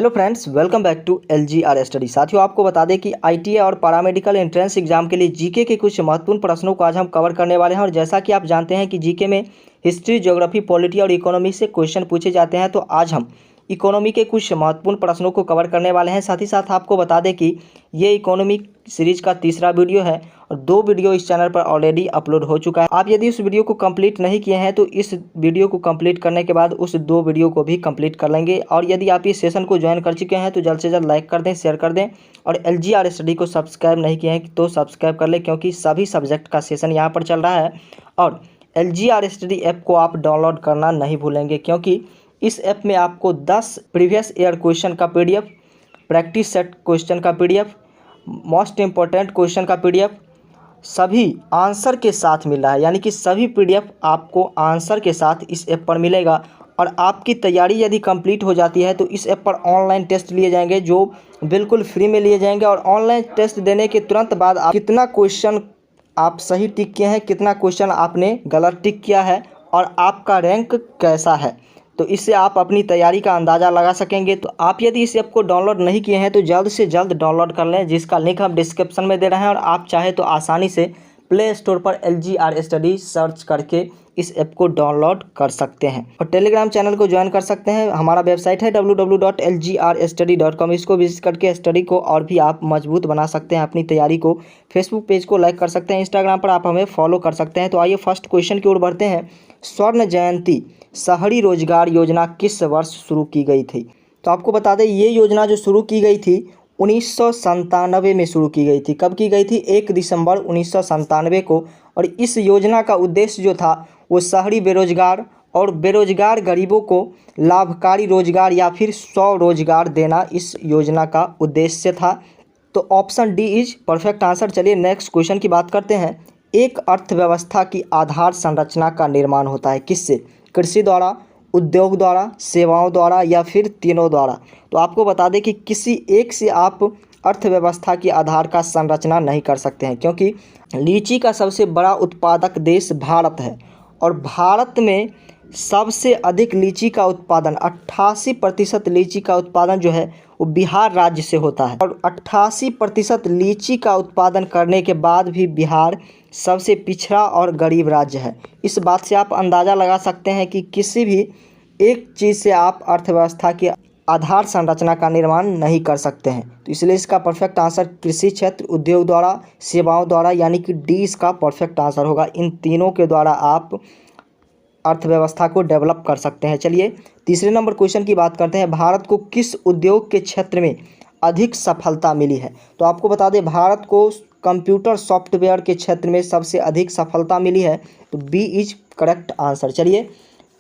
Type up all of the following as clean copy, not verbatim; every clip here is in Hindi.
Hello friends, welcome back to LGR study. साथियों, आपको बता दें कि ITA और पैरामेडिकल एंट्रेंस एग्जाम के लिए जीके के कुछ महत्वपूर्ण प्रश्नों को आज हम कवर करने वाले हैं। और जैसा कि आप जानते हैं कि जीके में हिस्ट्री, ज्योग्राफी, पॉलिटी और इकोनॉमी से क्वेश्चन पूछे जाते हैं, तो आज हम इकोनॉमी के कुछ महत्वपूर्ण प्रश्नों को कवर करने वाले हैं। साथ ही साथ आपको बता दें कि ये इकोनॉमी सीरीज का तीसरा वीडियो है और 2 वीडियो इस चैनल पर ऑलरेडी अपलोड हो चुका है। आप यदि उस वीडियो को कंप्लीट नहीं किए हैं तो इस वीडियो को कंप्लीट करने के बाद उस 2 वीडियो को भी कंप्लीट कर लेंगे। और यदि आप इस सेशन को ज्वाइन कर चुके हैं तो जल्द से जल्द लाइक कर दें, शेयर कर दें। और LGR स्टडी को सब्सक्राइब नहीं किए हैं तो सब्सक्राइब कर लें, क्योंकि सभी सब्जेक्ट का सेशन यहाँ पर चल रहा है। और LGR स्टडी ऐप को आप डाउनलोड करना नहीं भूलेंगे, क्योंकि इस ऐप में आपको 10 प्रीवियस ईयर क्वेश्चन का PDF, प्रैक्टिस सेट क्वेश्चन का PDF, मोस्ट इम्पोर्टेंट क्वेश्चन का PDF सभी आंसर के साथ मिल रहा है। यानी कि सभी PDF आपको आंसर के साथ इस ऐप पर मिलेगा। और आपकी तैयारी यदि कंप्लीट हो जाती है तो इस ऐप पर ऑनलाइन टेस्ट लिए जाएंगे, जो बिल्कुल फ्री में लिए जाएंगे। और ऑनलाइन टेस्ट देने के तुरंत बाद आप कितना क्वेश्चन आप सही टिक किए हैं, कितना क्वेश्चन आपने गलत टिक किया है और आपका रैंक कैसा है, तो इससे आप अपनी तैयारी का अंदाज़ा लगा सकेंगे। तो आप यदि इस ऐप को डाउनलोड नहीं किए हैं तो जल्द से जल्द डाउनलोड कर लें, जिसका लिंक हम डिस्क्रिप्शन में दे रहे हैं। और आप चाहे तो आसानी से प्ले स्टोर पर LGR स्टडी सर्च करके इस ऐप को डाउनलोड कर सकते हैं। और टेलीग्राम चैनल को ज्वाइन कर सकते हैं। हमारा वेबसाइट है www.lgrstudy.com। इसको विजिट करके स्टडी को और भी आप मजबूत बना सकते हैं, अपनी तैयारी को। फेसबुक पेज को लाइक कर सकते हैं, इंस्टाग्राम पर आप हमें फॉलो कर सकते हैं। तो आइए फर्स्ट क्वेश्चन की ओर बढ़ते हैं। स्वर्ण जयंती शहरी रोजगार योजना किस वर्ष शुरू की गई थी? तो आपको बता दें, ये योजना जो शुरू की गई थी 1997 में शुरू की गई थी। कब की गई थी? 1 दिसंबर 1997 को। और इस योजना का उद्देश्य जो था वो शहरी बेरोजगार और बेरोजगार गरीबों को लाभकारी रोजगार या फिर स्वरोजगार देना इस योजना का उद्देश्य था। तो option D is perfect answer. चलिए नेक्स्ट क्वेश्चन की बात करते हैं। एक अर्थव्यवस्था की आधार संरचना का निर्माण होता है किससे? कृषि द्वारा, उद्योग द्वारा, सेवाओं द्वारा या फिर तीनों द्वारा? तो आपको बता दें कि किसी एक से आप अर्थव्यवस्था की आधार का संरचना नहीं कर सकते हैं, क्योंकि लीची का सबसे बड़ा उत्पादक देश भारत है। और भारत में सबसे अधिक लीची का उत्पादन 88% लीची का उत्पादन जो है वो बिहार राज्य से होता है। और 88% लीची का उत्पादन करने के बाद भी बिहार सबसे पिछड़ा और गरीब राज्य है। इस बात से आप अंदाज़ा लगा सकते हैं कि किसी भी एक चीज़ से आप अर्थव्यवस्था की आधार संरचना का निर्माण नहीं कर सकते हैं। तो इसलिए इसका परफेक्ट आंसर कृषि क्षेत्र, उद्योग द्वारा, सेवाओं द्वारा, यानी कि डी इसका परफेक्ट आंसर होगा। इन तीनों के द्वारा आप अर्थव्यवस्था को डेवलप कर सकते हैं। चलिए तीसरे नंबर क्वेश्चन की बात करते हैं। भारत को किस उद्योग के क्षेत्र में अधिक सफलता मिली है? तो आपको बता दें, भारत को कंप्यूटर सॉफ्टवेयर के क्षेत्र में सबसे अधिक सफलता मिली है। तो बी इज करेक्ट आंसर। चलिए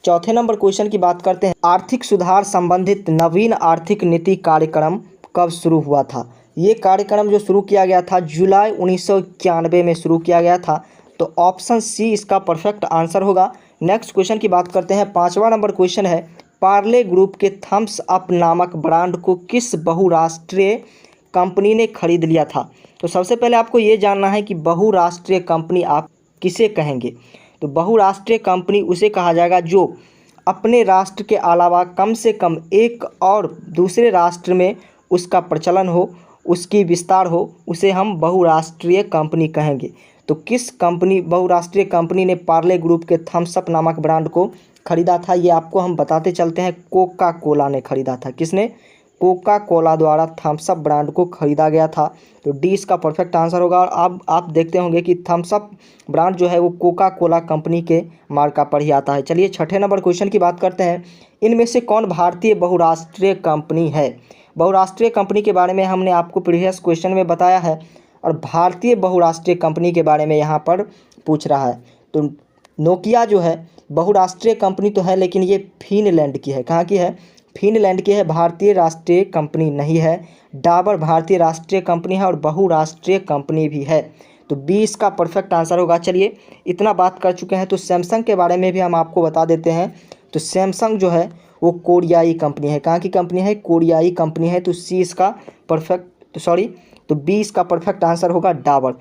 चौथे नंबर क्वेश्चन की बात करते हैं। आर्थिक सुधार संबंधित नवीन आर्थिक नीति कार्यक्रम कब शुरू हुआ था? ये कार्यक्रम जो शुरू किया गया था जुलाई 1991 में शुरू किया गया था। तो ऑप्शन सी इसका परफेक्ट आंसर होगा। नेक्स्ट क्वेश्चन की बात करते हैं। 5वां नंबर क्वेश्चन है। पार्ले ग्रुप के थम्स अप नामक ब्रांड को किस बहुराष्ट्रीय कंपनी ने खरीद लिया था? तो सबसे पहले आपको ये जानना है कि बहुराष्ट्रीय कंपनी आप किसे कहेंगे? तो बहुराष्ट्रीय कंपनी उसे कहा जाएगा जो अपने राष्ट्र के अलावा कम से कम एक और दूसरे राष्ट्र में उसका प्रचलन हो, उसकी विस्तार हो, उसे हम बहुराष्ट्रीय कंपनी कहेंगे। तो किस कंपनी, बहुराष्ट्रीय कंपनी ने पार्ले ग्रुप के थम्स अप नामक ब्रांड को खरीदा था? ये आपको हम बताते चलते हैं। कोका कोला ने खरीदा था। किसने? कोका कोला द्वारा थम्स अप ब्रांड को खरीदा गया था। तो डी इसका परफेक्ट आंसर होगा। और अब आप देखते होंगे कि थम्स अप ब्रांड जो है वो कोका कोला कंपनी के मार्का पर ही आता है। चलिए छठे नंबर क्वेश्चन की बात करते हैं। इनमें से कौन भारतीय बहुराष्ट्रीय कंपनी है? बहुराष्ट्रीय कंपनी के बारे में हमने आपको प्रीवियस क्वेश्चन में बताया है, और भारतीय बहुराष्ट्रीय कंपनी के बारे में यहाँ पर पूछ रहा है। तो नोकिया जो है बहुराष्ट्रीय कंपनी तो है, लेकिन ये फिनलैंड की है। कहाँ की है? फिनलैंड की है, भारतीय राष्ट्रीय कंपनी नहीं है। डाबर भारतीय राष्ट्रीय कंपनी है और बहुराष्ट्रीय कंपनी भी है। तो बी इसका परफेक्ट आंसर होगा। चलिए इतना बात कर चुके हैं तो सैमसंग के बारे में भी हम आपको बता देते हैं। तो सैमसंग जो है वो कोरियाई कंपनी है। कहाँ की कंपनी है? कोरियाई कंपनी है। तो सी इसका तो बी इसका परफेक्ट आंसर होगा डाबर।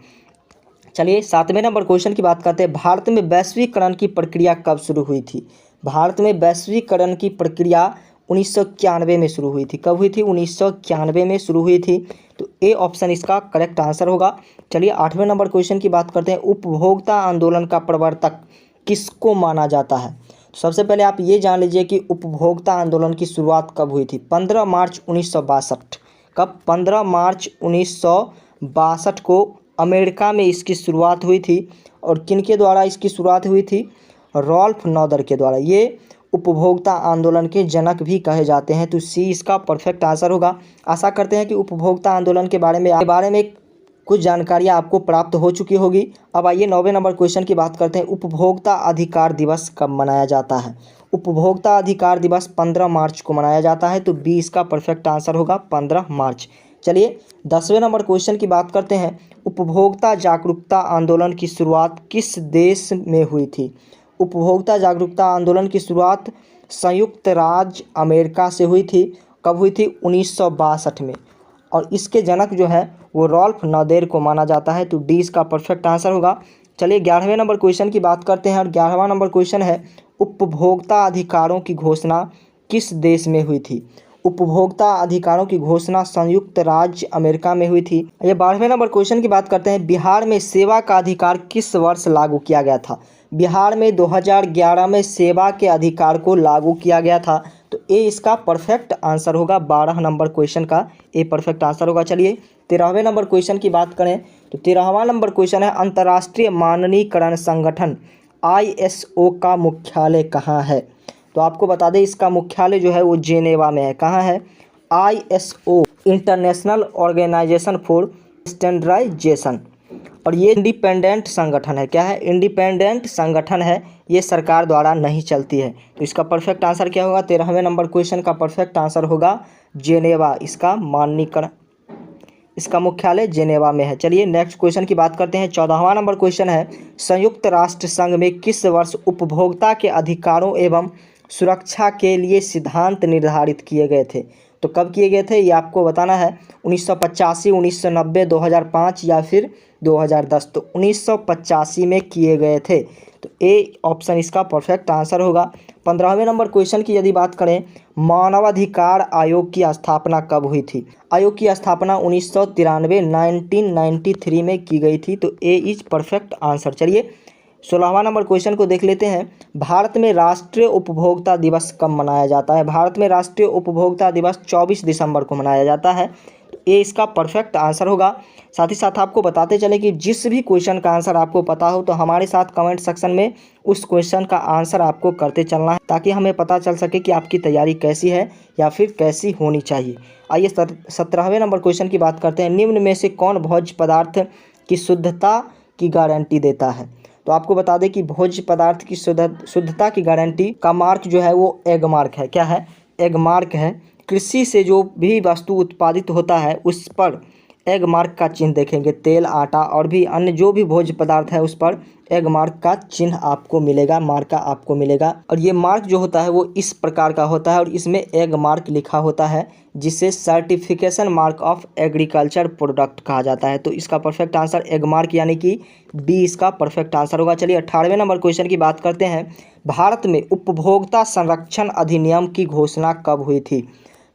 चलिए 7वें नंबर क्वेश्चन की बात करते हैं। भारत में वैश्वीकरण की प्रक्रिया कब शुरू हुई थी? भारत में वैश्वीकरण की प्रक्रिया 1991 में शुरू हुई थी। कब हुई थी? 1991 में शुरू हुई थी। तो ए ऑप्शन इसका करेक्ट आंसर होगा। चलिए 8वें नंबर क्वेश्चन की बात करते हैं। उपभोक्ता आंदोलन का प्रवर्तक किसको माना जाता है? तो सबसे पहले आप ये जान लीजिए कि उपभोक्ता आंदोलन की शुरुआत कब हुई थी? 15 मार्च 1962। कब? 15 मार्च 1962 को अमेरिका में इसकी शुरुआत हुई थी। और किनके द्वारा इसकी शुरुआत हुई थी? रॉल्फ नॉदर के द्वारा। ये उपभोक्ता आंदोलन के जनक भी कहे जाते हैं। तो सी इसका परफेक्ट आंसर होगा। आशा करते हैं कि उपभोक्ता आंदोलन के बारे में कुछ जानकारियाँ आपको प्राप्त हो चुकी होगी। अब आइए 9वें नंबर क्वेश्चन की बात करते हैं। उपभोक्ता अधिकार दिवस कब मनाया जाता है? उपभोक्ता अधिकार दिवस 15 मार्च को मनाया जाता है। तो बी इसका परफेक्ट आंसर होगा 15 मार्च। चलिए 10वें नंबर क्वेश्चन की बात करते हैं। उपभोक्ता जागरूकता आंदोलन की शुरुआत किस देश में हुई थी? उपभोक्ता जागरूकता आंदोलन की शुरुआत संयुक्त राज्य अमेरिका से हुई थी। कब हुई थी? 1962 में। और इसके जनक जो है वो रॉल्फ नॉदर को माना जाता है। तो डी इसका परफेक्ट आंसर होगा। चलिए 11वें नंबर क्वेश्चन की बात करते हैं। और 11वां नंबर क्वेश्चन है, उपभोक्ता अधिकारों की घोषणा किस देश में हुई थी? उपभोक्ता अधिकारों की घोषणा संयुक्त राज्य अमेरिका में हुई थी। ये 12वें नंबर क्वेश्चन की बात करते हैं। बिहार में सेवा का अधिकार किस वर्ष लागू किया गया था? बिहार में 2011 में सेवा के अधिकार को लागू किया गया था। तो ए इसका परफेक्ट आंसर होगा। 12 नंबर क्वेश्चन का ए परफेक्ट आंसर होगा। चलिए 13वें नंबर क्वेश्चन की बात करें तो 13वां नंबर क्वेश्चन है, अंतर्राष्ट्रीय मानकीकरण संगठन ISO का मुख्यालय कहाँ है? तो आपको बता दें इसका मुख्यालय जो है वो जेनेवा में है। कहाँ है? ISO international organisation for standardisation. और ये इंडिपेंडेंट संगठन है। क्या है? इंडिपेंडेंट संगठन है। ये सरकार द्वारा नहीं चलती है। तो इसका परफेक्ट आंसर क्या होगा? 13वें नंबर क्वेश्चन का परफेक्ट आंसर होगा जेनेवा। इसका मानकीकरण, इसका मुख्यालय जेनेवा में है। चलिए नेक्स्ट क्वेश्चन की बात करते हैं। 14वां नंबर क्वेश्चन है, संयुक्त राष्ट्र संघ में किस वर्ष उपभोक्ता के अधिकारों एवं सुरक्षा के लिए सिद्धांत निर्धारित किए गए थे? तो कब किए गए थे ये आपको बताना है। 1985, 1990, 2005 या फिर 2010। तो 1985 में किए गए थे। तो ए ऑप्शन इसका परफेक्ट आंसर होगा। 15वें नंबर क्वेश्चन की यदि बात करें, मानवाधिकार आयोग की स्थापना कब हुई थी? आयोग की स्थापना 1993 में की गई थी। तो ए इज परफेक्ट आंसर। चलिए 16वां नंबर क्वेश्चन को देख लेते हैं। भारत में राष्ट्रीय उपभोक्ता दिवस कब मनाया जाता है? भारत में राष्ट्रीय उपभोक्ता दिवस 24 दिसंबर को मनाया जाता है। तो ये इसका परफेक्ट आंसर होगा। साथ ही साथ आपको बताते चले कि जिस भी क्वेश्चन का आंसर आपको पता हो तो हमारे साथ कमेंट सेक्शन में उस क्वेश्चन का आंसर आपको करते चलना है, ताकि हमें पता चल सके कि आपकी तैयारी कैसी है या फिर कैसी होनी चाहिए। आइए 17वें नंबर क्वेश्चन की बात करते हैं। निम्न में से कौन भोज्य पदार्थ की शुद्धता की गारंटी देता है? तो आपको बता दें कि भोज्य पदार्थ की शुद्धता की गारंटी का मार्क जो है वो एग मार्क है। क्या है? एग मार्क है। कृषि से जो भी वस्तु उत्पादित होता है उस पर एग मार्क का चिन्ह देखेंगे। तेल, आटा और भी अन्य जो भी भोज्य पदार्थ है उस पर एग मार्क का चिन्ह आपको मिलेगा, मार्का आपको मिलेगा। और ये मार्क जो होता है वो इस प्रकार का होता है और इसमें एग मार्क लिखा होता है, जिसे certification mark of agriculture product कहा जाता है। तो इसका परफेक्ट आंसर एग मार्क यानी कि बी इसका परफेक्ट आंसर होगा। चलिए 18वें नंबर क्वेश्चन की बात करते हैं। भारत में उपभोक्ता संरक्षण अधिनियम की घोषणा कब हुई थी?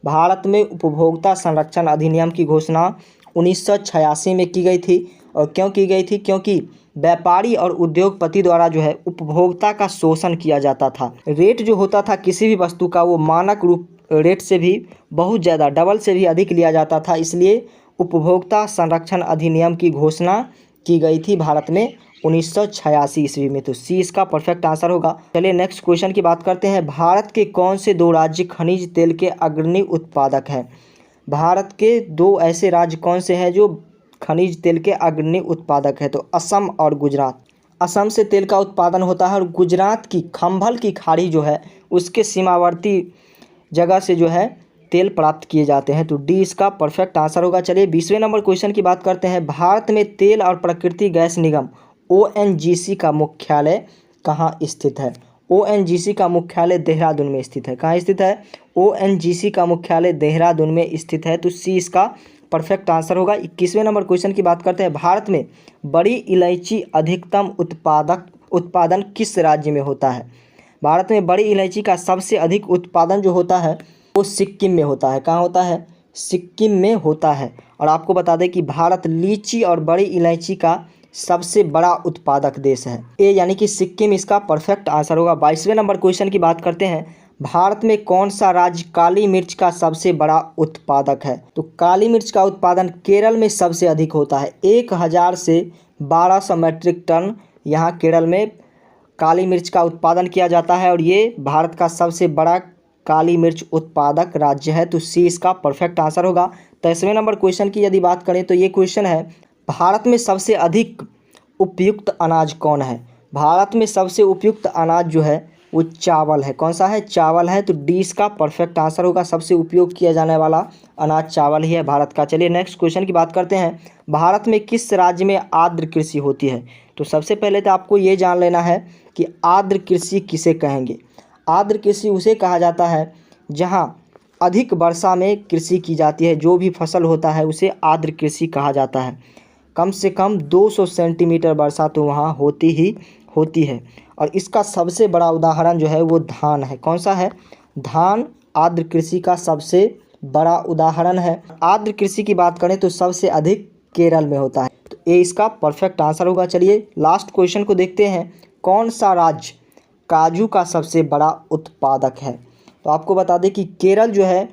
भारत में उपभोक्ता संरक्षण अधिनियम की घोषणा 1986 में की गई थी। और क्यों की गई थी? क्योंकि व्यापारी और उद्योगपति द्वारा जो है उपभोक्ता का शोषण किया जाता था। रेट जो होता था किसी भी वस्तु का वो मानक रूप रेट से भी बहुत ज़्यादा, डबल से भी अधिक लिया जाता था। इसलिए उपभोक्ता संरक्षण अधिनियम की घोषणा की गई थी भारत में 1986 ईस्वी में। तो सी इसका परफेक्ट आंसर होगा। चलिए नेक्स्ट क्वेश्चन की बात करते हैं। भारत के कौन से 2 राज्य खनिज तेल के अग्रणी उत्पादक हैं? भारत के 2 ऐसे राज्य कौन से हैं जो खनिज तेल के अग्रणी उत्पादक है? तो असम और गुजरात। असम से तेल का उत्पादन होता है और गुजरात की खंभल की खाड़ी जो है उसके सीमावर्ती जगह से जो है तेल प्राप्त किए जाते हैं। तो डी इसका परफेक्ट आंसर होगा। चलिए 20वें नंबर क्वेश्चन की बात करते हैं। भारत में तेल और प्राकृतिक गैस निगम ONGC का मुख्यालय कहाँ स्थित है? ONGC का मुख्यालय देहरादून में स्थित है। कहाँ स्थित है? ONGC का मुख्यालय देहरादून में स्थित है। तो सी इसका परफेक्ट आंसर होगा। 21वें नंबर क्वेश्चन की बात करते हैं। भारत में बड़ी इलायची अधिकतम उत्पादन किस राज्य में होता है? भारत में बड़ी इलायची का सबसे अधिक उत्पादन जो होता है वो सिक्किम में होता है। कहाँ होता है? सिक्किम में होता है। और आपको बता दें कि भारत लीची और बड़ी इलायची का सबसे बड़ा उत्पादक देश है। ए यानी कि सिक्किम इसका परफेक्ट आंसर होगा। 22वें नंबर क्वेश्चन की बात करते हैं। भारत में कौन सा राज्य काली मिर्च का सबसे बड़ा उत्पादक है? तो काली मिर्च का उत्पादन केरल में सबसे अधिक होता है। 1000 से 1200 मैट्रिक टन यहाँ केरल में काली मिर्च का उत्पादन किया जाता है और ये भारत का सबसे बड़ा काली मिर्च उत्पादक राज्य है। तो सी इसका परफेक्ट आंसर होगा। 23वें नंबर क्वेश्चन की यदि बात करें तो ये क्वेश्चन है, भारत में सबसे अधिक उपयुक्त अनाज कौन है? भारत में सबसे उपयुक्त अनाज जो है वो चावल है। कौन सा है? चावल है। तो डी इसका परफेक्ट आंसर होगा। सबसे उपयोग किया जाने वाला अनाज चावल ही है भारत का। चलिए नेक्स्ट क्वेश्चन की बात करते हैं। भारत में किस राज्य में आर्द्र कृषि होती है? तो सबसे पहले तो आपको ये जान लेना है कि आर्द्र कृषि किसे कहेंगे। आर्द्र कृषि उसे कहा जाता है जहाँ अधिक वर्षा में कृषि की जाती है। जो भी फसल होता है उसे आर्द्र कृषि कहा जाता है। कम से कम 200 सेंटीमीटर वर्षा तो वहाँ होती ही होती है। और इसका सबसे बड़ा उदाहरण जो है वो धान है। कौन सा है? धान आर्द्र कृषि का सबसे बड़ा उदाहरण है। आर्द्र कृषि की बात करें तो सबसे अधिक केरल में होता है। तो ये इसका परफेक्ट आंसर होगा। चलिए लास्ट क्वेश्चन को देखते हैं। कौन सा राज्य काजू का सबसे बड़ा उत्पादक है? तो आपको बता दें कि केरल जो है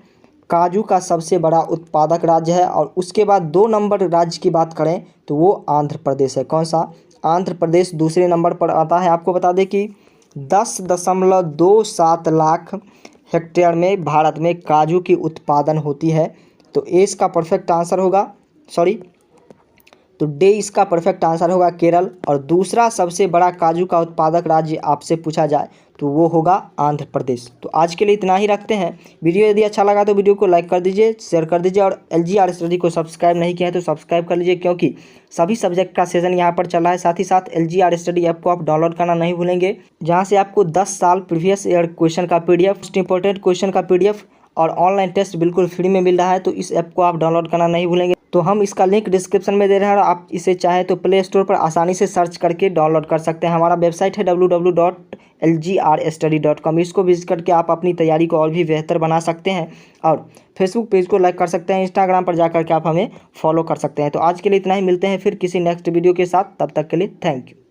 काजू का सबसे बड़ा उत्पादक राज्य है। और उसके बाद 2 नंबर राज्य की बात करें तो वो आंध्र प्रदेश है। कौन सा? आंध्र प्रदेश दूसरे नंबर पर आता है। आपको बता दें कि 10.27 लाख हेक्टेयर में भारत में काजू की उत्पादन होती है। तो ए इसका परफेक्ट आंसर होगा, तो डे इसका परफेक्ट आंसर होगा केरल। और दूसरा सबसे बड़ा काजू का उत्पादक राज्य आपसे पूछा जाए तो वो होगा आंध्र प्रदेश। तो आज के लिए इतना ही रखते हैं। वीडियो यदि अच्छा लगा तो वीडियो को लाइक कर दीजिए, शेयर कर दीजिए और LGR स्टडी को सब्सक्राइब नहीं किया है तो सब्सक्राइब कर लीजिए, क्योंकि सभी सब्जेक्ट का सेशन यहाँ पर चल रहा है। साथ ही साथ LGR स्टडी ऐप को आप डाउनलोड करना नहीं भूलेंगे, जहाँ से आपको 10 साल प्रीवियस ईयर क्वेश्चन का PDF, मोस्ट इंपॉर्टेंट क्वेश्चन का PDF और ऑनलाइन टेस्ट बिल्कुल फ्री में मिल रहा है। तो इस ऐप को आप डाउनलोड करना नहीं भूलेंगे। तो हम इसका लिंक डिस्क्रिप्शन में दे रहे हैं और आप इसे चाहे तो प्ले स्टोर पर आसानी से सर्च करके डाउनलोड कर सकते हैं। हमारा वेबसाइट है www.lgrstudy.com। इसको विजिट करके आप अपनी तैयारी को और भी बेहतर बना सकते हैं और फेसबुक पेज को लाइक कर सकते हैं। इंस्टाग्राम पर जाकर के आप हमें फॉलो कर सकते हैं। तो आज के लिए इतना ही, मिलते हैं फिर किसी नेक्स्ट वीडियो के साथ। तब तक के लिए थैंक यू।